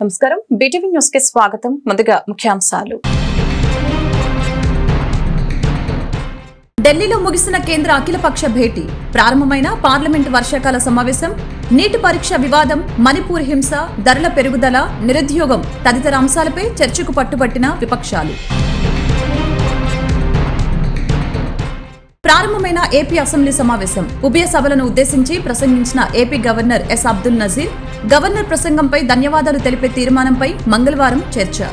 నమస్కారం BTV news కి స్వాగతం. ముందుగా ముఖ్యాంశాలు. ఢిల్లీలో ముగిసిన కేంద్ర అఖిలపక్ష భేటీ, ప్రారంభమైన పార్లమెంటు వర్షాకాల సమావేశం, నీటి పరీక్ష వివాదం, మణిపూర్ హింస, ధరల పెరుగుదల, నిరుద్యోగం తదితర అంశాలపై చర్చకు పట్టుబట్టిన విపక్షాలు. ప్రారంభమైన ఏపీ అసెంబ్లీ సమావేశం, ఉభయ సభలను ఉద్దేశించి ప్రసంగించిన AP governor S Abdul Nazeer. Governor ప్రసంగంపై ధన్యవాదాలు తెలిపే తీర్మానంపై మంగళవారం చర్చ.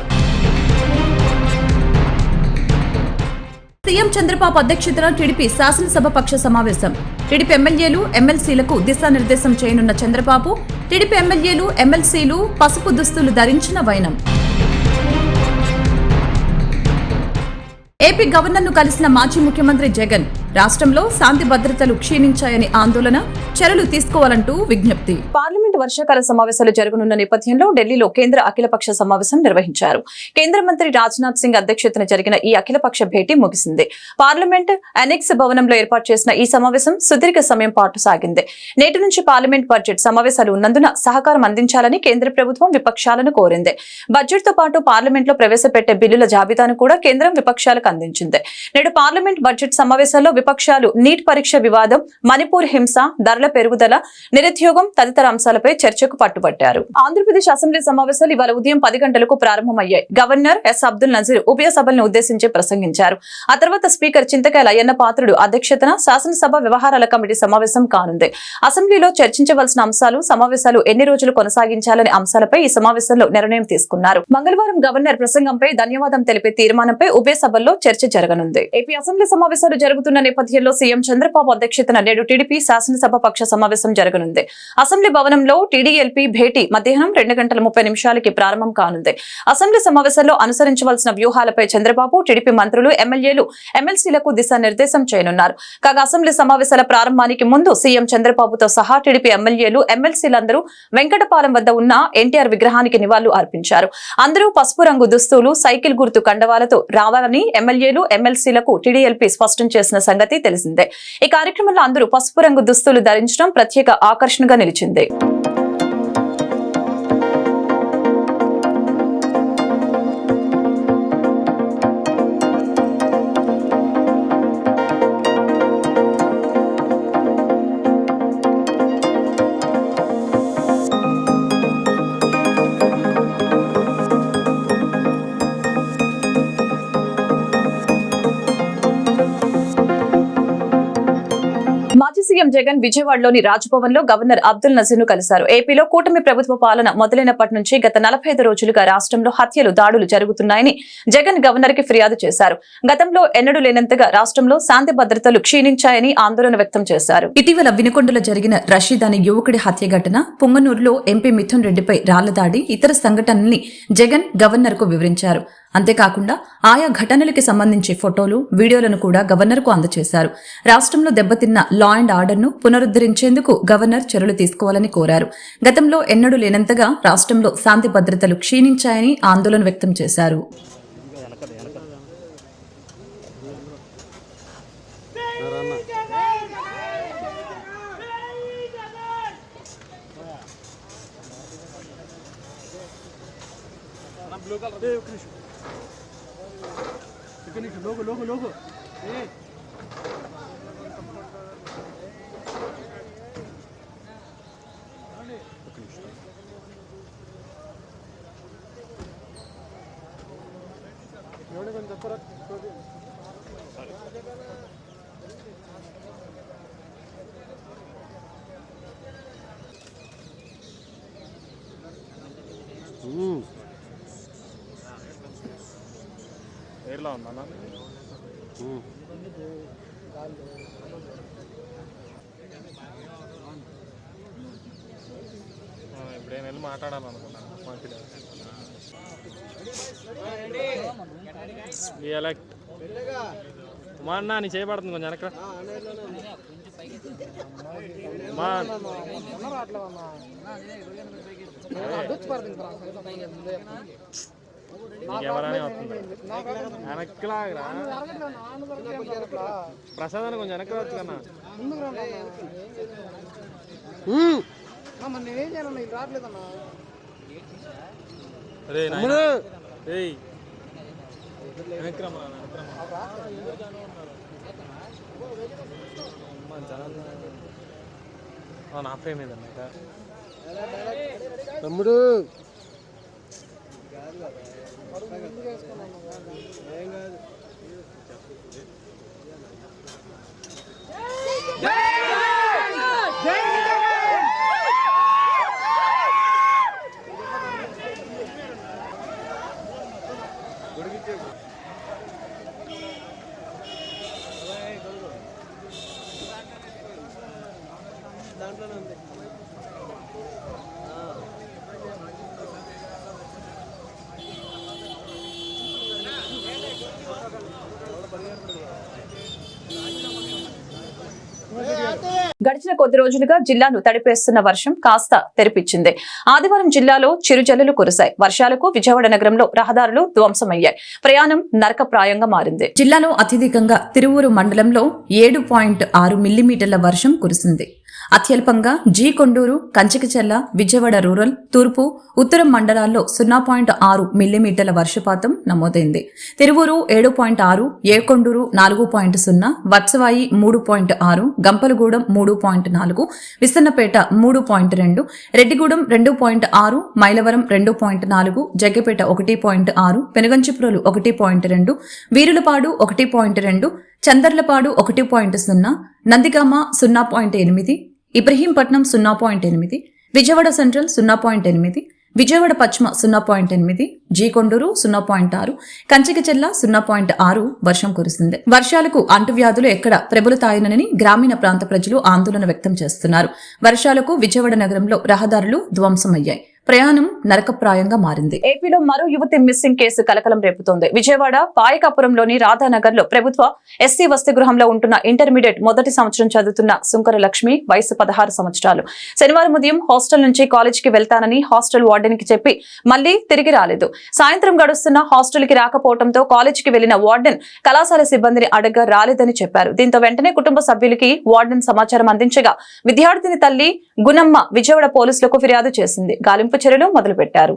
సీఎం చంద్రబాబు అధ్యక్షతన టీడీపీ శాసనసభ పక్ష సమావేశం. టీడీపీ ఎమ్మెల్యేలు, ఎమ్మెల్సీలకు దిశానిర్దేశం చేయనున్న చంద్రబాబు. టీడీపీ ఎమ్మెల్యేలు, ఎమ్మెల్సీలు పసుపు దుస్తులు ధరించిన వైనం. ఏపీ గవర్నర్ను కలిసిన మాజీ ముఖ్యమంత్రి జగన్. రాష్ట్రంలో శాంతి భద్రతలు క్షీణించాయని ఆందోళన, చర్యలు తీసుకోవాలంటూ విజ్ఞప్తి. పార్లమెంట్ వర్షాకాల సమావేశాలు జరగనున్న నేపథ్యంలో ఢిల్లీలో కేంద్ర అఖిలపక్ష సమావేశం నిర్వహించారు. కేంద్ర మంత్రి రాజ్నాథ్ సింగ్ అధ్యక్షతన జరిగిన ఈ అఖిలపక్ష భేటీ ముగిసింది. పార్లమెంట్ అనెక్స్ భవనంలో ఏర్పాటు చేసిన ఈ సమావేశం సుదీర్ఘ సమయం పాటు సాగింది. నేటి నుంచి పార్లమెంట్ బడ్జెట్ సమావేశాలు ఉన్నందున సహకారం అందించాలని కేంద్ర ప్రభుత్వం విపక్షాలను కోరింది. బడ్జెట్ తో పాటు పార్లమెంట్ లో ప్రవేశపెట్టే బిల్లుల జాబితాను కూడా కేంద్రం విపక్షాలకు అందించింది. నేడు పార్లమెంట్ బడ్జెట్ సమావేశాల్లో విపక్షాలు నీట్ పరీక్ష వివాదం, మణిపూర్ హింస, ధరల పెరుగుదల, నిరుద్యోగం తదితర అంశాలపై చర్చకు పట్టుబట్టారు. ఆంధ్రప్రదేశ్ అసెంబ్లీ సమావేశాలు ఇవాళ ఉదయం 10 గంటలకు ప్రారంభమయ్యాయి. గవర్నర్ ఎస్ అబ్దుల్ నజీర్ ఉభయ సభలను ఉద్దేశించి ప్రసంగించారు. ఆ తర్వాత స్పీకర్ చింతకాయల అయ్యన్న పాత్రుడు అధ్యక్షతన శాసనసభ వ్యవహారాల కమిటీ సమావేశం కానుంది. అసెంబ్లీలో చర్చించవలసిన అంశాలు, సమావేశాలు ఎన్ని రోజులు కొనసాగించాలనే అంశాలపై ఈ సమావేశంలో నిర్ణయం తీసుకున్నారు. మంగళవారం గవర్నర్ ప్రసంగంపై ధన్యవాదం తెలిపే తీర్మానంపై ఉభయ సభల్లో చర్చ జరగనుంది. ఏపీ అసెంబ్లీ సమావేశాలు జరుగుతున్న నేపథ్యంలో సీఎం చంద్రబాబు అధ్యక్షతన నేడు టీడీపీ శాసనసభ పక్ష సమావేశం జరగనుంది. అసెంబ్లీ భవనంలో టీడీఎల్పీ భేటీ మధ్యాహ్నం 2:30 ప్రారంభం కానుంది. అసెంబ్లీ సమావేశంలో అనుసరించవలసిన వ్యూహాలపై చంద్రబాబు, టీడీపీ మంత్రులు, ఎమ్మెల్యేలు, ఎమ్మెల్సీలకు దిశానిర్దేశం చేయనున్నారు. కాగా అసెంబ్లీ సమావేశాల ప్రారంభానికి ముందు సీఎం చంద్రబాబుతో సహా టీడీపీ ఎమ్మెల్యేలు, ఎమ్మెల్సీలందరూ వెంకటపాలెం వద్ద ఉన్న ఎన్టీఆర్ విగ్రహానికి నివాళులు అర్పించారు. అందరూ పసుపు రంగు దుస్తులు, సైకిల్ గుర్తు కండవాలతో రావాలని ఎమ్మెల్యేలు, ఎమ్మెల్సీలకు టీడీఎల్పీ స్పష్టం చేసిన సంగతి తెలిసిందే. ఈ కార్యక్రమంలో అందరూ పసుపు రంగు దుస్తులు ధరించడం ప్రత్యేక ఆకర్షణగా నిలిచింది. మాజీ సీఎం జగన్ విజయవాడలోని రాజ్భవన్ లో గవర్నర్ అబ్దుల్ నజీర్ ను కలిశారు. ఏపీలో కూటమి ప్రభుత్వ పాలన మొదలైనప్పటి నుంచి గత 45 రోజులుగా రాష్ట్రంలో హత్యలు, దాడులు జరుగుతున్నాయని జగన్ గవర్నర్ కి ఫిర్యాదు చేశారు. గతంలో ఎన్నడూ లేనంతగా రాష్ట్రంలో శాంతి భద్రతలు క్షీణించాయని ఆందోళన వ్యక్తం చేశారు. ఇటీవల వినుకొండలో జరిగిన రషీద్ అనే యువకుడి హత్య ఘటన, పుంగనూరులో ఎంపీ మిథున్ రెడ్డిపై రాళ్ల దాడి, ఇతర సంఘటనల్ని జగన్ గవర్నర్ కు వివరించారు. అంతేకాకుండా ఆయా ఘటనలకి సంబంధించి ఫోటోలు, వీడియోలను కూడా గవర్నర్ కు అందజేశారు. రాష్ట్రంలో దెబ్బతిన్న లా అండ్ ఆర్డర్ ను పునరుద్ధరించేందుకు గవర్నర్ చర్యలు తీసుకోవాలని కోరారు. గతంలో ఎన్నడూ లేనంతగా రాష్ట్రంలో శాంతి భద్రతలు క్షీణించాయని ఆందోళన వ్యక్తం చేశారు. ఎయిర్లో ఉందా? ఇప్పుడేం వెళ్ళి మాట్లాడాలనుకున్నాను. ఎలక్ట్ మా అన్న నీ చేయబడుతుంది కొంచెం వెనక మా ఎవరైనా వస్తుంది వెనక్కిలాగా ప్రసాదాన్ని కొంచెం వెనక్కి వచ్చు కన్నా నేనేం చేయాలన్నా ఇది రావట్లేదన్నా రే నాయనా రేయ్ విక్రమ నా ఫేమ్ ఏదన్నా తమ్ముడు గడిచిన కొద్ది రోజులుగా జిల్లాను తడిపేస్తున్న వర్షం కాస్త తెరిపించింది. ఆదివారం జిల్లాలో చిరుజల్లులు కురిశాయి. వర్షాలకు విజయవాడ నగరంలో రహదారులు ధ్వంసమయ్యాయి. ప్రయాణం నరకప్రాయంగా మారింది. జిల్లాలో అత్యధికంగా తిరువూరు మండలంలో 7.6 మిల్లీమీటర్ల వర్షం కురిసింది. అత్యల్పంగా జీ కొండూరు, కంచికచెల్ల, విజయవాడ రూరల్, తూర్పు, ఉత్తరం మండలాల్లో 0.6 మిల్లీమీటర్ల వర్షపాతం నమోదైంది. తిరువూరు 7.6, ఏకొండూరు 4.0, వత్సవాయి 3.6, గంపలగూడెం 3.4, విసన్నపేట 3.2, రెడ్డిగూడెం 2.6, మైలవరం 2.4, జగ్గపేట 1.6, పెనుగంచిప్రోలు 1.2, వీరులపాడు 1.2, చందర్లపాడు 1.0, నందిగామ 0.8, ఇబ్రహీంపట్నం 0.8, విజయవాడ సెంట్రల్ 0.8, విజయవాడ పశ్చిమ 0.8, జీ కొండూరు 0.6, కంచికచెల్ల 0.6 వర్షం కురిసింది. వర్షాలకు అంటువ్యాధులు ఎక్కడ ప్రబలుతాయనని గ్రామీణ ప్రాంత ప్రజలు ఆందోళన వ్యక్తం చేస్తున్నారు. వర్షాలకు విజయవాడ నగరంలో రహదారులు ధ్వంసమయ్యాయి. ప్రయాణం నరకప్రాయంగా మారింది. ఏపీలో మరో యువతి మిస్సింగ్ కేసు కలకలం రేపుతోంది. విజయవాడ పాయకాపురంలోని రాధానగర్ లో ప్రభుత్వ ఎస్సీ వసతి గృహంలో ఉంటున్న ఇంటర్మీడియట్ మొదటి సంవత్సరం చదువుతున్న సుంకర లక్ష్మి, వయసు 16 సంవత్సరాలు. శనివారం ఉదయం హాస్టల్ నుంచి కాలేజీకి వెళ్తానని హాస్టల్ వార్డెన్ కి చెప్పి మళ్లీ తిరిగి రాలేదు. సాయంత్రం గడుస్తున్న హాస్టల్ కి రాకపోవడంతో కాలేజీకి వెళ్లిన వార్డెన్ కళాశాల సిబ్బందిని అడగ రాలేదని చెప్పారు. దీంతో వెంటనే కుటుంబ సభ్యులకి వార్డెన్ సమాచారం అందించగా విద్యార్థిని తల్లి గుణమ్మ విజయవాడ పోలీసులకు ఫిర్యాదు చేసింది. గాలింపు చర్యలు మొదలుపెట్టారు.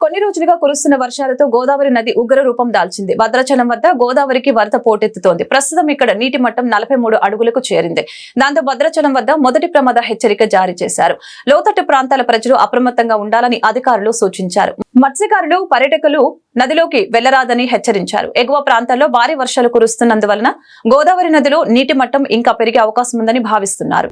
కొన్ని రోజులుగా కురుస్తున్న వర్షాలతో గోదావరి నది ఉగ్ర రూపం దాల్చింది. భద్రాచలం వద్ద గోదావరికి వరద పోటెత్తుతోంది. ప్రస్తుతం ఇక్కడ నీటి మట్టం 43 అడుగులకు చేరింది. దాంతో భద్రాచలం వద్ద మొదటి ప్రమాద హెచ్చరిక జారీ చేశారు. లోతట్టు ప్రాంతాల ప్రజలు అప్రమత్తంగా ఉండాలని అధికారులు సూచించారు. మత్స్యకారులు, పర్యాటకులు నదిలోకి వెళ్లరాదని హెచ్చరించారు. ఎగువ ప్రాంతాల్లో భారీ వర్షాలు కురుస్తున్నందువలన గోదావరి నదిలో నీటి మట్టం ఇంకా పెరిగే అవకాశం ఉందని భావిస్తున్నారు.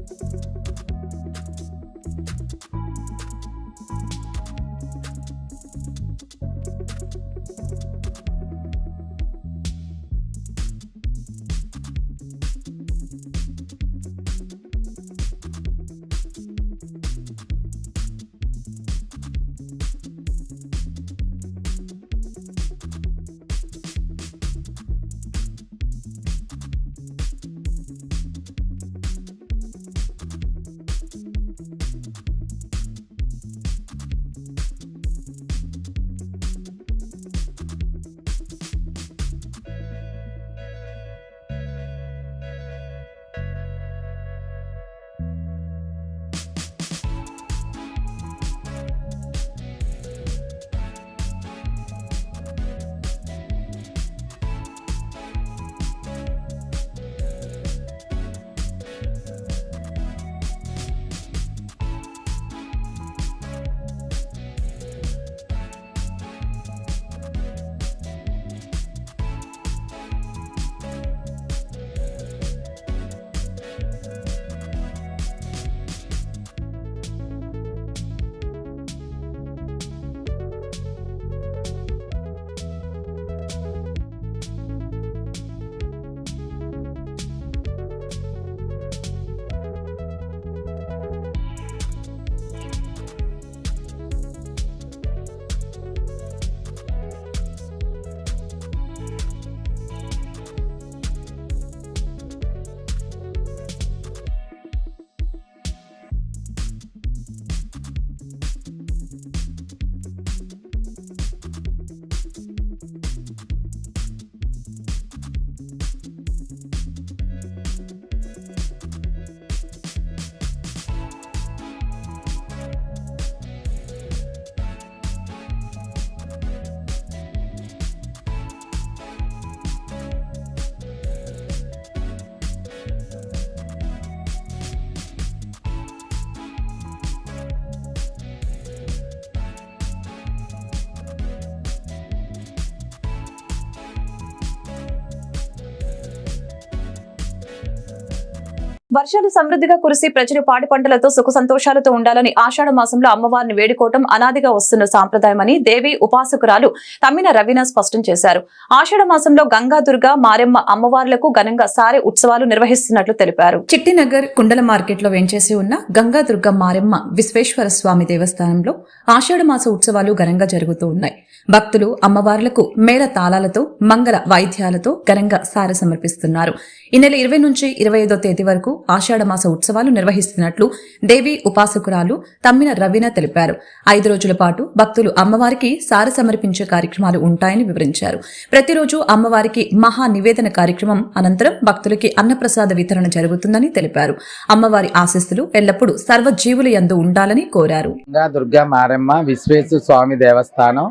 వర్షాలు సమృద్ధిగా కురిసి ప్రజలు పాడి పంటలతో సుఖ సంతోషాలతో ఉండాలని ఆషాఢ మాసంలో అమ్మవారిని వేడుకోవటం అనాదిగా వస్తున్న సాంప్రదాయమని దేవి ఉపాసకురాలు తమ్మిన రవీన స్పష్టం చేశారు. ఆషాఢ మాసంలో గంగాదుర్గ మారెమ్మ అమ్మవార్లకు ఘనంగా సారె ఉత్సవాలు నిర్వహిస్తున్నట్లు తెలిపారు. చిట్టినగర్ కుండల మార్కెట్ లో వేంచేసి ఉన్న గంగాదుర్గ మారెమ్మ విశ్వేశ్వర స్వామి దేవస్థానంలో ఆషాఢ మాస ఉత్సవాలు ఘనంగా జరుగుతూ ఉన్నాయి. భక్తులు అమ్మవార్లకు మేళ తాళాలతో మంగళ వాయిద్యాలతో ఘనంగా సారె సమర్పిస్తున్నారు. ఈ నెల 20 నుంచి 25వ తేదీ వరకు ఆషాఢమాస ఉత్సవాలు నిర్వహిస్తున్నట్లు దేవి ఉపాసకురాలు తమ్మిన రవీన తెలిపారు. 5 రోజుల పాటు భక్తులు అమ్మవారికి సారె సమర్పించే కార్యక్రమాలు ఉంటాయని వివరించారు. ప్రతిరోజు అమ్మవారికి మహా నివేదన కార్యక్రమం అనంతరం భక్తులకి అన్నప్రసాద వితరణ జరుగుతుందని తెలిపారు. అమ్మవారి ఆశీస్సులు ఎల్లప్పుడూ సర్వజీవుల యందు ఉండాలని కోరారు. దుర్గా మారెమ్మ విశ్వేశ్వర స్వామి దేవస్థానం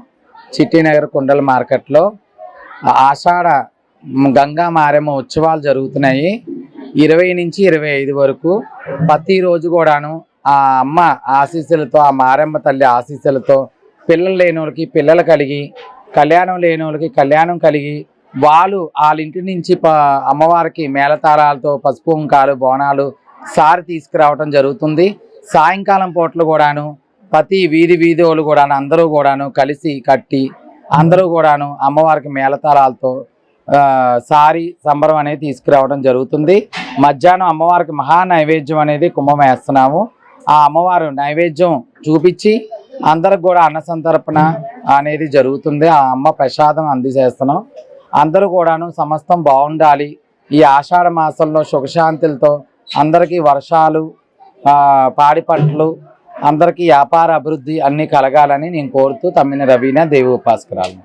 చిట్టినగర్ కుండల మార్కెట్లో ఆషాఢ గంగా మారెమ్మ ఉత్సవాలు జరుగుతున్నాయి. 20 నుంచి 25 వరకు ప్రతిరోజు కూడాను ఆ అమ్మ ఆశీస్సులతో, ఆ మారెమ్మ తల్లి ఆశీస్సులతో పిల్లలు లేని వాళ్ళకి పిల్లలు కలిగి, కళ్యాణం లేని వాళ్ళకి కళ్యాణం కలిగి, వాళ్ళ ఇంటి నుంచి అమ్మవారికి మేళతాళాలతో పసుపు కుంకాలు బోనాలు సారి తీసుకురావటం జరుగుతుంది. సాయంకాలం పూటలు కూడాను ప్రతి వీధి వాళ్ళు కూడాను అందరూ కూడాను కలిసి కట్టి అందరూ కూడాను అమ్మవారికి మేళతాళాలతో సారి సంబరం అనేది తీసుకురావడం జరుగుతుంది. మధ్యాహ్నం అమ్మవారికి మహా నైవేద్యం అనేది కుంభం వేస్తున్నాము. ఆ అమ్మవారు నైవేద్యం చూపించి అందరికి కూడా అన్న సంతర్పణ అనేది జరుగుతుంది. ఆ అమ్మ ప్రసాదం అందజేస్తున్నాం. అందరూ కూడాను సమస్తం బాగుండాలి. ఈ ఆషాఢ మాసంలో సుఖశాంతులతో అందరికీ వర్షాలు, పాడి పంటలు, అందరికీ వ్యాపార అభివృద్ధి అన్ని కలగాలని నేను కోరుతూ తమ్మిన రవీన దేవి ఉపాసకురాలు.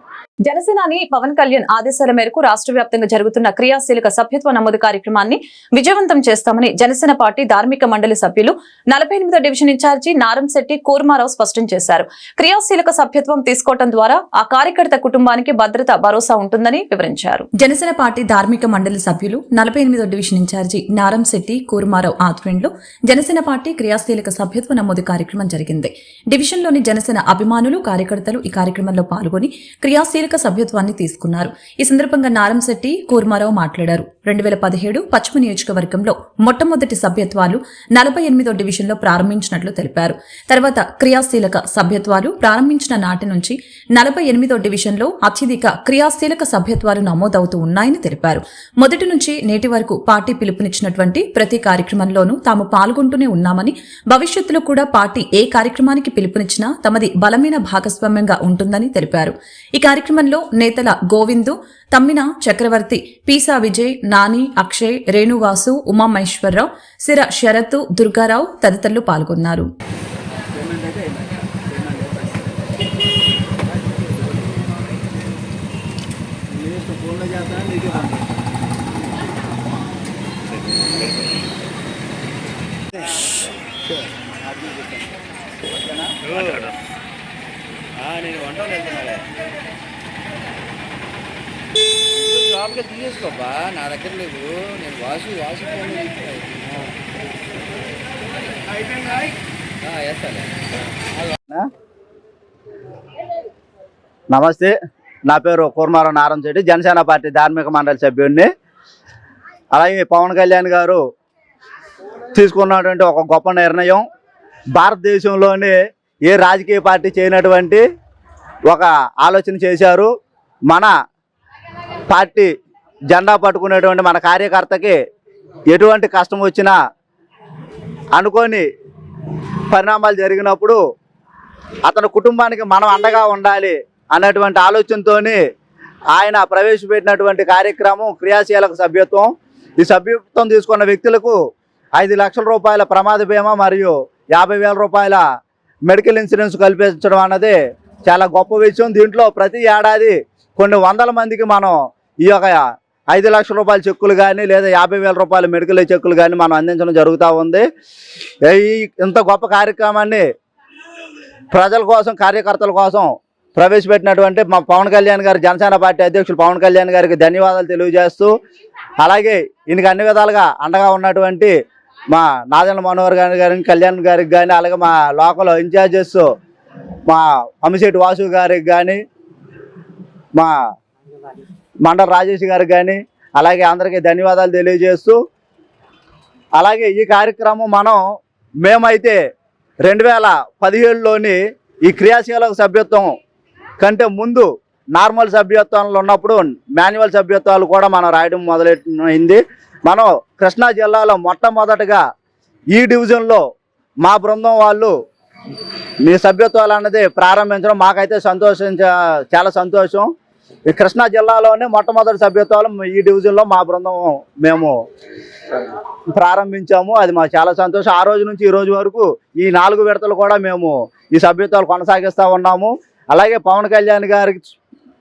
జనసేనాని పవన్ కళ్యాణ్ ఆదేశాల మేరకు రాష్ట్ర వ్యాప్తంగా జరుగుతున్న క్రియాశీలక సభ్యత్వ నమోదు కార్యక్రమాన్ని విజయవంతం చేస్తామని జనసేన పార్టీ ధార్మిక మండలి సభ్యులు 48వ డివిజన్ ఇన్ఛార్జి నారంశెట్టి కూర్మారావు స్పష్టం చేశారు. క్రియాశీలక సభ్యత్వం తీసుకోవడం ద్వారా ఆ కార్యకర్త కుటుంబానికి భద్రత భరోసా ఉంటుందని వివరించారు. జనసేన పార్టీ ధార్మిక మండలి సభ్యులు 48వ డివిజన్ ఇన్ఛార్జి నారంశెట్టి కూర్మారావు ఆధ్వర్యంలో జనసేన పార్టీ క్రియాశీలక సభ్యత్వ నమోదు కార్యక్రమం జరిగింది. డివిజన్లోని జనసేన అభిమానులు, కార్యకర్తలు ఈ కార్యక్రమంలో పాల్గొని క్రియాశీలక సభ్యత్వాన్ని తీసుకున్నారు. ఈ సందర్భంగా నారంశెట్టి కూర్మారావు మాట్లాడారు. 2017 పశ్చిమ నియోజకవర్గంలో మొట్టమొదటి సభ్యత్వాలు 48వ డివిజన్లో ప్రారంభించినట్లు తెలిపారు. తర్వాత క్రియాశీలక సభ్యత్వాలు ప్రారంభించిన నాటి నుంచి 48వ డివిజన్లో అత్యధిక క్రియాశీలక సభ్యత్వాలు నమోదవుతూ ఉన్నాయని తెలిపారు. మొదటి నుంచి నేటి వరకు పార్టీ పిలుపునిచ్చినటువంటి ప్రతి కార్యక్రమంలోనూ తాము పాల్గొంటూనే ఉన్నామని, భవిష్యత్తులో కూడా పార్టీ ఏ కార్యక్రమానికి పిలుపునిచ్చినా తమది బలమైన భాగస్వామ్యంగా ఉంటుందని తెలిపారు. ఈ కార్యక్రమంలో నేతల గోవిందు, తమ్మిన చక్రవర్తి, పీసా విజయ్, నాని, అక్షయ్, రేణువాసు, ఉమామహేశ్వరరావు, సిర శరత్, దుర్గారావు తదితరులు పాల్గొన్నారు. నేను వంట వెళ్తున్నాడే షాప్గా తీసేసుకోబ్బా, నా దగ్గర లేవు. నేను వాసు ఫోన్ వేస్తాను. నమస్తే, నా పేరు కూర్మారావు నారంశెట్టి, జనసేన పార్టీ ధార్మిక మండలి సభ్యుడిని. అలాగే పవన్ కళ్యాణ్ గారు తీసుకున్నటువంటి ఒక గొప్ప నిర్ణయం, భారతదేశంలోనే ఏ రాజకీయ పార్టీ చేయనటువంటి ఒక ఆలోచన చేశారు. మన పార్టీ జెండా పట్టుకునేటువంటి మన కార్యకర్తకి ఎటువంటి కష్టం వచ్చినా, అనుకోని పరిణామాలు జరిగినప్పుడు అతని కుటుంబానికి మనం అండగా ఉండాలి అన్నటువంటి ఆలోచనతోని ఆయన ప్రవేశపెట్టినటువంటి కార్యక్రమం క్రియాశీలక సభ్యత్వం. ఈ సభ్యత్వం తీసుకున్న వ్యక్తులకు 5 లక్షల రూపాయల ప్రమాద బీమా మరియు 50,000 రూపాయల మెడికల్ ఇన్సూరెన్స్ కల్పించడం అన్నది చాలా గొప్ప విషయం. దీంట్లో ప్రతి ఏడాది కొన్ని వందల మందికి మనం ఈ యొక్క 5 లక్షల రూపాయల చెక్కులు కానీ లేదా 50,000 రూపాయల మెడికల్ చెక్కులు కానీ మనం అందించడం జరుగుతూ ఉంది. ఇంత గొప్ప కార్యక్రమాన్ని ప్రజల కోసం, కార్యకర్తల కోసం ప్రవేశపెట్టినటువంటి మా పవన్ కళ్యాణ్ గారు, జనసేన పార్టీ అధ్యక్షులు పవన్ కళ్యాణ్ గారికి ధన్యవాదాలు తెలియజేస్తూ, అలాగే ఈయనకి అన్ని విధాలుగా అండగా ఉన్నటువంటి మా నాదెండ్ల మనోహర్ గారికి, కళ్యాణ్ గారికి కానీ, అలాగే మా లోకల్ ఇన్ఛార్జెస్ మా అమిశెట్టి వాసు గారికి కానీ, మా మండల రాజేష్ గారికి కానీ, అలాగే అందరికీ ధన్యవాదాలు తెలియజేస్తూ అలాగే ఈ కార్యక్రమం మేమైతే 2017లోని ఈ క్రియాశీలక సభ్యత్వం కంటే ముందు నార్మల్ సభ్యత్వంలో ఉన్నప్పుడు మాన్యువల్ సభ్యత్వాలు కూడా మనం రాయడం మొదలైంది. మనం కృష్ణా జిల్లాలో మొట్టమొదటగా ఈ డివిజన్లో మా బృందం వాళ్ళు మీ సభ్యత్వాలు అన్నది ప్రారంభించడం మాకైతే చాలా సంతోషం. ఈ కృష్ణా జిల్లాలోనే మొట్టమొదటి సభ్యత్వాలు ఈ డివిజన్లో మా బృందం మేము ప్రారంభించాము. అది మాకు చాలా సంతోషం. ఆ రోజు నుంచి ఈ రోజు వరకు ఈ 4 విడతలు కూడా మేము ఈ సభ్యత్వాలు కొనసాగిస్తూ ఉన్నాము. అలాగే పవన్ కళ్యాణ్ గారికి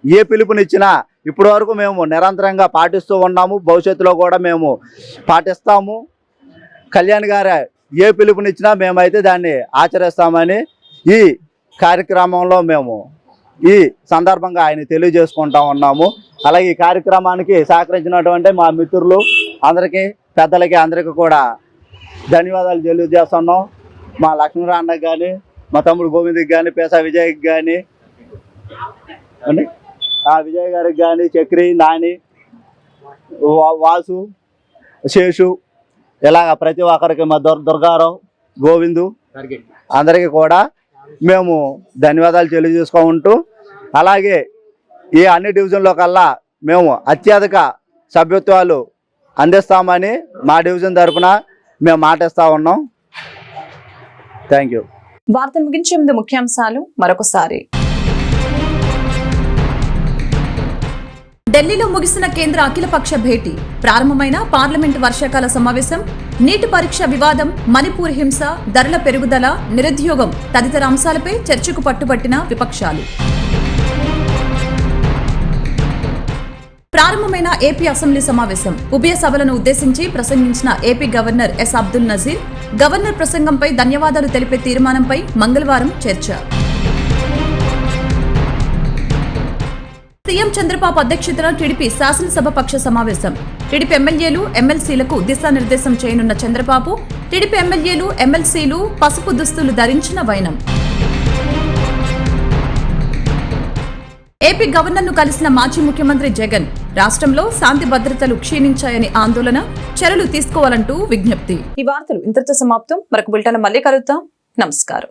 ఏ పిలుపునిచ్చినా ఇప్పటి వరకు మేము నిరంతరంగా పాటిస్తూ ఉన్నాము. భవిష్యత్తులో కూడా మేము పాటిస్తాము. కళ్యాణ్ గారు ఏ పిలుపునిచ్చినా మేమైతే దాన్ని ఆచరిస్తామని ఈ కార్యక్రమంలో మేము ఈ సందర్భంగా ఆయన తెలియజేసుకుంటా ఉన్నాము. అలాగే ఈ కార్యక్రమానికి సహకరించినటువంటి మా మిత్రులు అందరికీ, పెద్దలకి అందరికీ కూడా ధన్యవాదాలు తెలియజేస్తున్నాం. మా లక్ష్మీరాన్నకి కానీ, మా తమ్ముడు గోవింద్కి కానీ, పేసా విజయ్కి కానీ, విజయ్ గారికి కానీ, చక్రి, నాని, వాసు, శేషు, ఇలాగ ప్రతి ఒక్కరికి మా దుర్గారావు, గోవిందు అందరికీ కూడా మేము ధన్యవాదాలు తెలియజేసుకుంటూ, అలాగే ఈ అన్ని డివిజన్లో కల్లా మేము అత్యధిక సభ్యత్వాలు అందిస్తామని మా డివిజన్ తరఫున మేము మాటిస్తా ఉన్నాం. Thank you. వార్తలు ముగించే ముందు ముఖ్యాంశాలు మరొకసారి. ఢిల్లీలో ముగిసిన కేంద్ర అఖిలపక్ష భేటీ, ప్రారంభమైన పార్లమెంటు వర్షాకాల సమావేశం, నీటి పరీక్ష వివాదం, మణిపూర్ హింస, ధరల పెరుగుదల, నిరుద్యోగం తదితర అంశాలపై చర్చకు పట్టుబట్టిన విపక్షాలు. ప్రారంభమైన ఏపీ అసెంబ్లీ సమావేశం, ఉభయ సభలను ఉద్దేశించి ప్రసంగించిన AP governor S Abdul Nazeer. Governor ప్రసంగంపై ధన్యవాదాలు తెలిపే తీర్మానంపై మంగళవారం చర్చ. సీఎం చంద్రబాబు అధ్యక్షతన టీడీపీ శాసనసభ పక్ష సమావేశం. టీడీపీ ఎమ్మెల్యేలు, ఎమ్మెల్సీలకు దిశానిర్దేశం చేయనున్న చంద్రబాబు. టీడీపీ ఎమ్మెల్యేలు, ఎమ్మెల్సీలు పసుపు దుస్తులు ధరించిన వైనం. ఏపీ గవర్నర్ను కలిసిన మాజీ ముఖ్యమంత్రి జగన్. రాష్ట్రంలో శాంతి భద్రతలు క్షీణించాయని ఆందోళన, చర్యలు తీసుకోవాలంటూ విజ్ఞప్తి. ఈ వార్తలు ఇంతటితో సమాప్తం. మరొక బులెటిన్ మళ్ళీ కలుద్దాం. నమస్కారం.